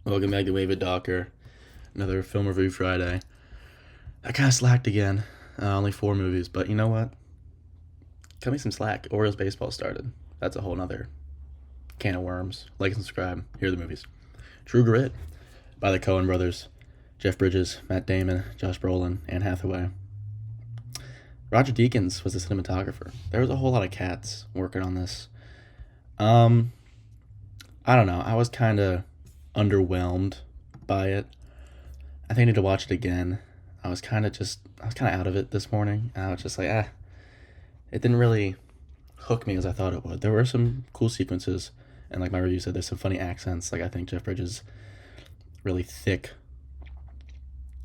Welcome back to Wave It Docker. Another film review Friday. I kind of slacked again. Only 4 movies, but you know what? Cut me some slack. Orioles baseball started. That's a whole nother can of worms. Like and subscribe. Here are the movies. True Grit by the Coen brothers. Jeff Bridges, Matt Damon, Josh Brolin, Anne Hathaway. Roger Deakins was the cinematographer. There was a whole lot of cats working on this. I don't know. I was kind of underwhelmed by it. I think I need to watch it again. I was kind of out of it this morning. And I was just like, it didn't really hook me as I thought it would. There were some cool sequences, and like my review said, there's some funny accents. Like I think Jeff Bridges really thick,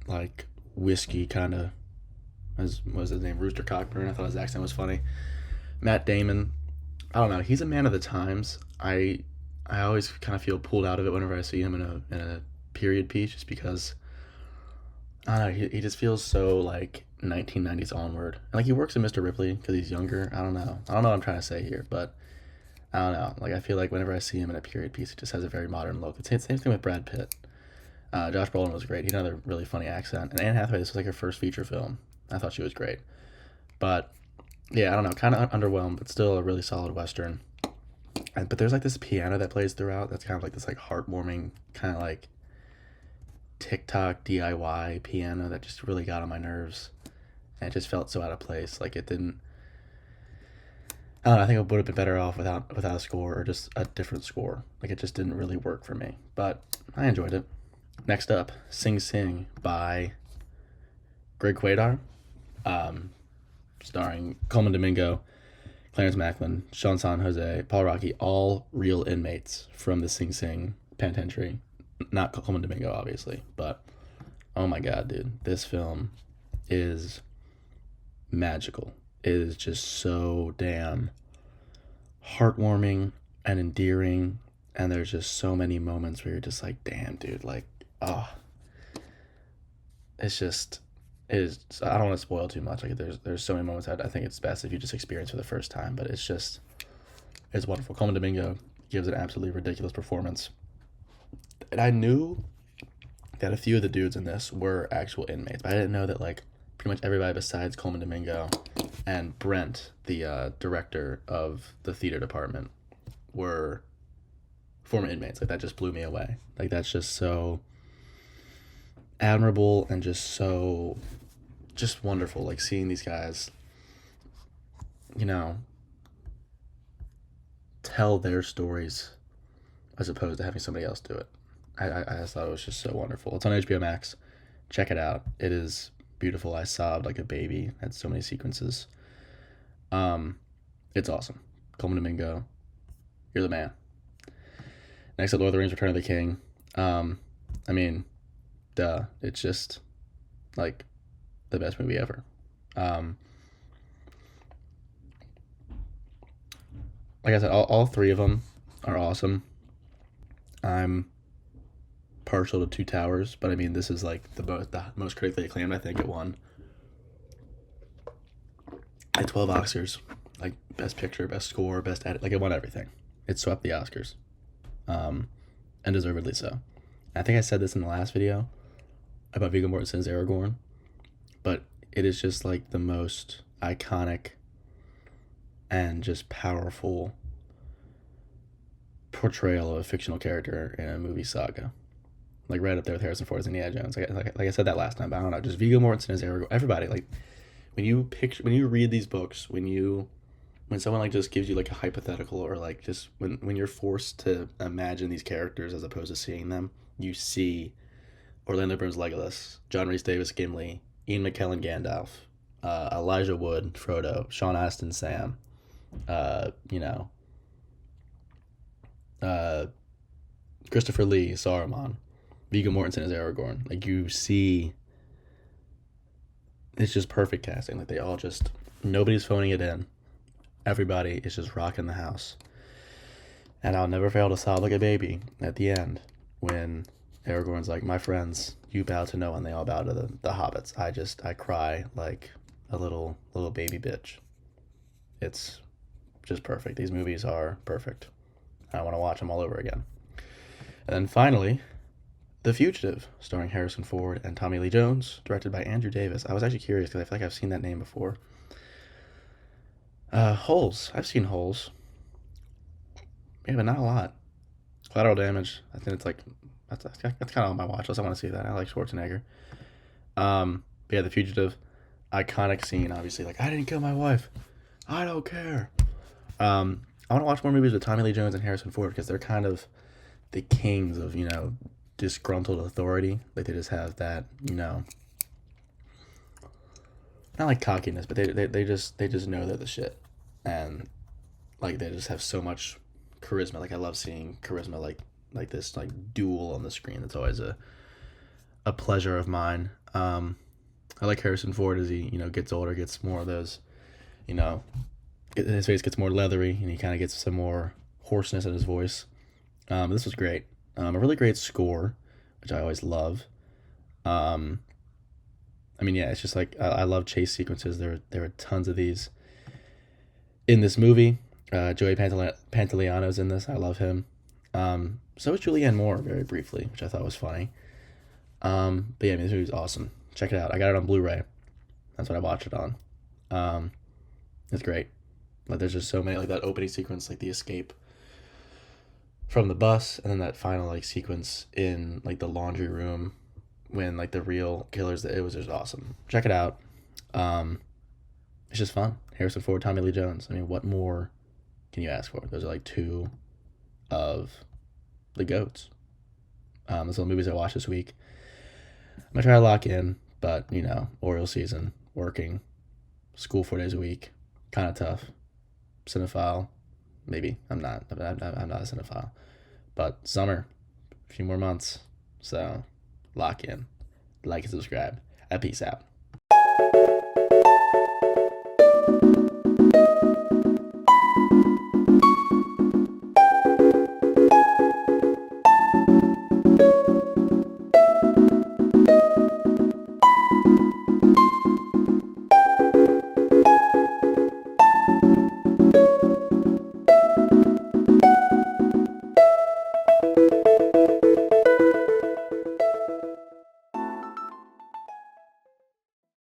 like whiskey kind of. What was his name? Rooster Cockburn. I thought his accent was funny. Matt Damon. I don't know. He's a man of the times. I always kind of feel pulled out of it whenever I see him in a period piece, just because I don't know. He just feels so like 1990s onward. And like he works in Mr. Ripley because he's younger. I don't know. I don't know what I'm trying to say here, but I don't know. Like I feel like whenever I see him in a period piece, he just has a very modern look. It's the same thing with Brad Pitt. Josh Brolin was great. He had another really funny accent. And Anne Hathaway, this was like her first feature film. I thought she was great. But yeah, I don't know. Kind of underwhelmed, but still a really solid Western. But there's like this piano that plays throughout. That's kind of like this like heartwarming kind of like TikTok DIY piano that just really got on my nerves. And it just felt so out of place. Like it didn't. I don't know. I think it would have been better off without a score or just a different score. Like it just didn't really work for me. But I enjoyed it. Next up, Sing Sing by Greg Quadar, starring Coleman Domingo, Clarence Macklin, Sean San Jose, Paul Rocky, all real inmates from the Sing Sing penitentiary. Not Coleman Domingo, obviously, but oh my god, dude, this film is magical. It is just so damn heartwarming and endearing, and there's just so many moments where you're just like, damn, dude, like, oh, it's just it is. I don't want to spoil too much. Like, there's so many moments that I think it's best if you just experience for the first time. But it's wonderful. Coleman Domingo gives an absolutely ridiculous performance, and I knew that a few of the dudes in this were actual inmates, but I didn't know that like pretty much everybody besides Coleman Domingo and Brent, the director of the theater department, were former inmates. Like that just blew me away. Like that's just so admirable and just wonderful. Like seeing these guys, you know, tell their stories as opposed to having somebody else do it. I just thought it was just so wonderful. It's on HBO Max. Check it out. It is beautiful. I sobbed like a baby at so many sequences. It's awesome. Coleman Domingo, you're the man. Next up, Lord of the Rings: Return of the King. I mean, duh. It's just like the best movie ever. Um, like I said, all three of them are awesome. I'm partial to Two Towers, but I mean, this is like the most critically acclaimed. I think it won like 12 Oscars, like best picture, best score, best edit. Like it won everything. It swept the Oscars, um, and deservedly so. I think I said this in the last video about Viggo Mortensen's Aragorn, but it is just like the most iconic and just powerful portrayal of a fictional character in a movie saga. Like right up there with Harrison Ford as Indiana Jones. Like I said that last time, but I don't know. Just Viggo Mortensen as Aragorn. Everybody like when you read these books, when someone like just gives you like a hypothetical or like just when you're forced to imagine these characters as opposed to seeing them, you see Orlando Bloom's Legolas, John Rhys Davis Gimli, Ian McKellen Gandalf, Elijah Wood Frodo, Sean Astin Sam, you know, uh, Christopher Lee Saruman, Viggo Mortensen as Aragorn. Like you see, it's just perfect casting. Like they all just nobody's phoning it in. Everybody is just rocking the house. And I'll never fail to sob like a baby at the end when Aragorn's like, "My friends, you bow to no one, they all bow to the hobbits." I cry like a little baby bitch. It's just perfect. These movies are perfect. I want to watch them all over again. And then finally, The Fugitive, starring Harrison Ford and Tommy Lee Jones, directed by Andrew Davis. I was actually curious because I feel like I've seen that name before. Holes. I've seen Holes. Yeah, but not a lot. Collateral Damage. I think it's like that's kind of on my watch list. I want to see that. I like Schwarzenegger. But yeah, The Fugitive, iconic scene. Obviously, like I didn't kill my wife. I don't care. I want to watch more movies with Tommy Lee Jones and Harrison Ford because they're kind of the kings of disgruntled authority. Like they just have that not like cockiness, but they just know they're the shit, and like they just have so much charisma. Like I love seeing charisma like this like duel on the screen. That's always a pleasure of mine. I like Harrison Ford as he gets older, gets more of those, his face gets more leathery, and he kind of gets some more hoarseness in his voice. This was great. A really great score, which I always love. Um, I mean, yeah, it's just like I love chase sequences. There are tons of these in this movie. Joey Pantoliano's in this. I love him. So is Julianne Moore very briefly, which I thought was funny. But yeah, I mean, this movie's awesome. Check it out. I got it on Blu-ray. That's what I watched it on. It's great. Like there's just so many like that opening sequence, like the escape from the bus, and then that final like sequence in like the laundry room when like the real killers. It was just awesome. Check it out. Um, it's just fun. Harrison Ford, Tommy Lee Jones. I mean, what more can you ask for? Those are like two of the goats. Those are the movies I watched this week. I'm gonna try to lock in, but Orioles season, working, school 4 days a week, kind of tough. Cinephile, maybe. I'm not. I'm not a cinephile, but summer, a few more months, so lock in, like and subscribe. Peace out.